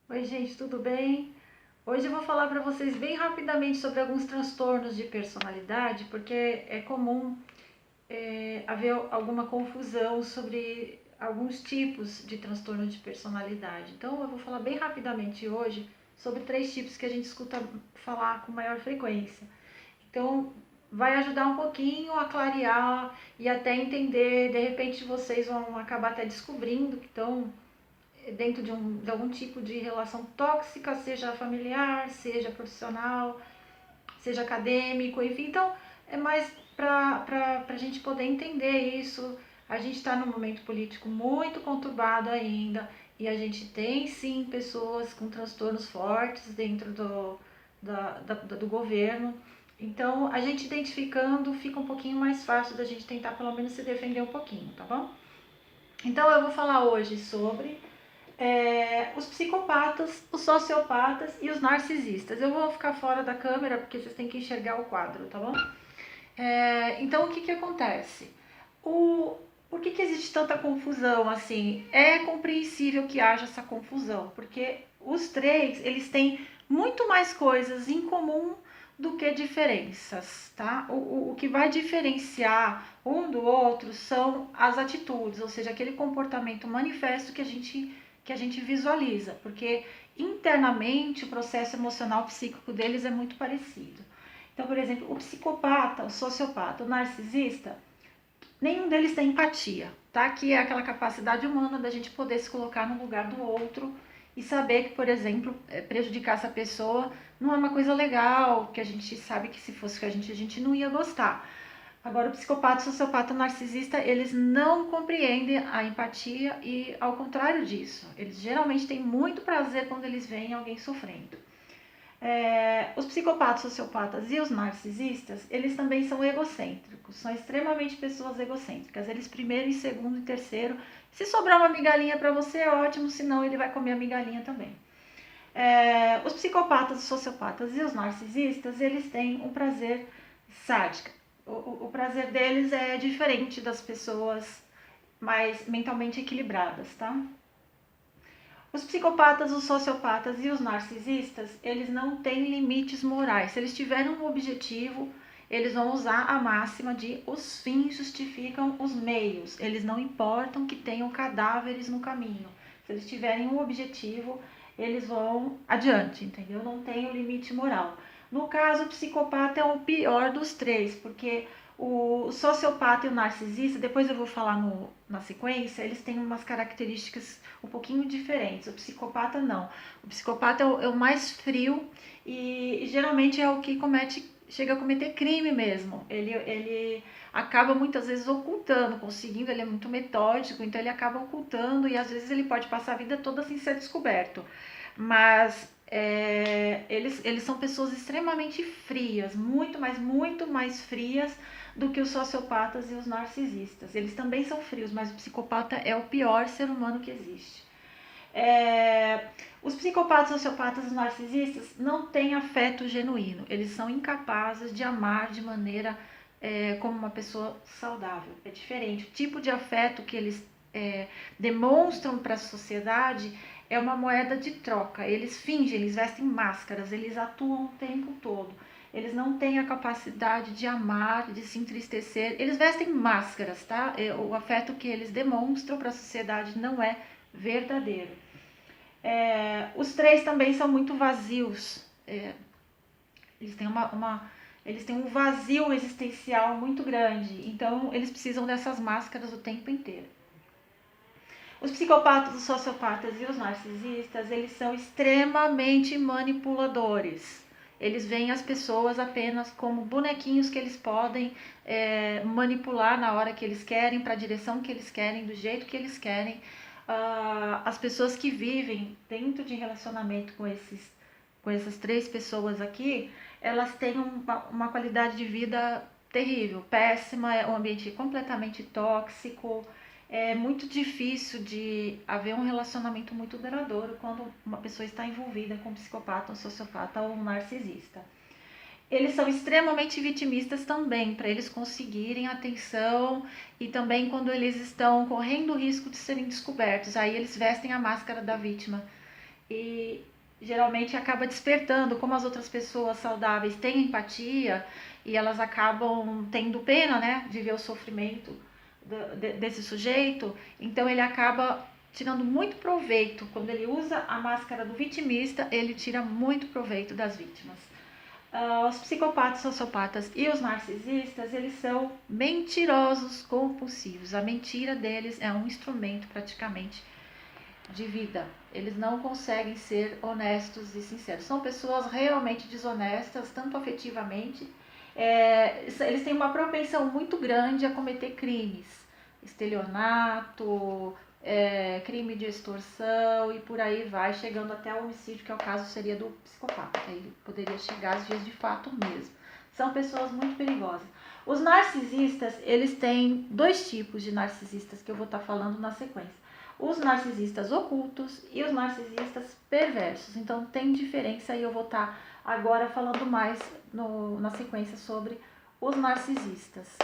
Oi, gente, tudo bem? Hoje eu vou falar para vocês bem rapidamente sobre alguns transtornos de personalidade, porque é comum haver alguma confusão sobre alguns tipos de transtorno de personalidade. Então, eu vou falar bem rapidamente hoje sobre 3 tipos que a gente escuta falar com maior frequência. Então, vai ajudar um pouquinho a clarear e até entender. De repente, vocês vão acabar até descobrindo que estão dentro de algum tipo de relação tóxica, seja familiar, seja profissional, seja acadêmico, enfim. Então, é mais para a gente poder entender isso. A gente está num momento político muito conturbado ainda e a gente tem sim pessoas com transtornos fortes dentro do governo. Então, a gente identificando fica um pouquinho mais fácil da gente tentar pelo menos se defender um pouquinho, tá bom? Então, eu vou falar hoje sobre os psicopatas, os sociopatas e os narcisistas. Eu vou ficar fora da câmera porque vocês têm que enxergar o quadro, tá bom? Então, o que que acontece? Por que que existe tanta confusão assim? É compreensível que haja essa confusão, porque os três, eles têm muito mais coisas em comum do que diferenças, tá? O que vai diferenciar um do outro são as atitudes, ou seja, aquele comportamento manifesto que a gente visualiza, porque internamente o processo emocional psíquico deles é muito parecido. Então, por exemplo, o psicopata, o sociopata, o narcisista, nenhum deles tem empatia, tá? Que é aquela capacidade humana da gente poder se colocar no lugar do outro e saber que, por exemplo, prejudicar essa pessoa não é uma coisa legal, que a gente sabe que se fosse com a gente não ia gostar. Agora, o psicopata, o sociopata, o narcisista, eles não compreendem a empatia e, ao contrário disso, eles geralmente têm muito prazer quando eles veem alguém sofrendo. Os psicopatas, sociopatas e os narcisistas, eles também são egocêntricos, são extremamente pessoas egocêntricas. Eles primeiro, em segundo e terceiro, se sobrar uma migalhinha para você, é ótimo, senão ele vai comer a migalhinha também. Os psicopatas, os sociopatas e os narcisistas, eles têm um prazer sádico. O prazer deles é diferente das pessoas mais mentalmente equilibradas, tá? Os psicopatas, os sociopatas e os narcisistas, eles não têm limites morais. Se eles tiverem um objetivo, eles vão usar a máxima de os fins justificam os meios. Eles não importam que tenham cadáveres no caminho. Se eles tiverem um objetivo, eles vão adiante, entendeu? Não tem o limite moral. No caso, o psicopata é o pior dos três, porque o sociopata e o narcisista, depois eu vou falar na sequência, eles têm umas características um pouquinho diferentes. O psicopata não. O psicopata é o mais frio e geralmente é o que chega a cometer crime mesmo. Ele acaba muitas vezes ocultando, conseguindo, ele é muito metódico, então ele acaba ocultando e às vezes ele pode passar a vida toda sem ser descoberto. Mas eles são pessoas extremamente frias, muito mais frias do que os sociopatas e os narcisistas. Eles também são frios, mas o psicopata é o pior ser humano que existe. Os psicopatas, sociopatas e narcisistas não têm afeto genuíno. Eles são incapazes de amar de maneira como uma pessoa saudável. É diferente. O tipo de afeto que eles demonstram para a sociedade é uma moeda de troca. Eles fingem, eles vestem máscaras, eles atuam o tempo todo. Eles não têm a capacidade de amar, de se entristecer. Eles vestem máscaras, tá? O afeto que eles demonstram para a sociedade não é verdadeiro. Os três também são muito vazios. Eles têm eles têm um vazio existencial muito grande. Então, eles precisam dessas máscaras o tempo inteiro. Os psicopatas, os sociopatas e os narcisistas, eles são extremamente manipuladores. Eles veem as pessoas apenas como bonequinhos que eles podem manipular na hora que eles querem, para a direção que eles querem, do jeito que eles querem. As pessoas que vivem dentro de relacionamento com essas 3 pessoas aqui, elas têm uma qualidade de vida terrível, péssima, é um ambiente completamente tóxico. É muito difícil de haver um relacionamento muito duradouro quando uma pessoa está envolvida com um psicopata, um sociopata ou um narcisista. Eles são extremamente vitimistas também, para eles conseguirem atenção e também quando eles estão correndo o risco de serem descobertos. Aí eles vestem a máscara da vítima e geralmente acaba despertando, como as outras pessoas saudáveis têm empatia e elas acabam tendo pena, né, de ver o sofrimento desse sujeito, então ele acaba tirando muito proveito. Quando ele usa a máscara do vitimista, ele tira muito proveito das vítimas. Os psicopatas, sociopatas e os narcisistas, eles são mentirosos compulsivos. A mentira deles é um instrumento praticamente de vida. Eles não conseguem ser honestos e sinceros. São pessoas realmente desonestas, tanto afetivamente. Eles têm uma propensão muito grande a cometer crimes. Estelionato, crime de extorsão e por aí vai, chegando até o homicídio, que é o caso seria do psicopata. Ele poderia chegar às vias de fato mesmo. São pessoas muito perigosas. Os narcisistas, eles têm dois tipos de narcisistas que eu vou estar falando na sequência. Os narcisistas ocultos e os narcisistas perversos. Então tem diferença e eu vou estar agora falando mais na sequência sobre os narcisistas.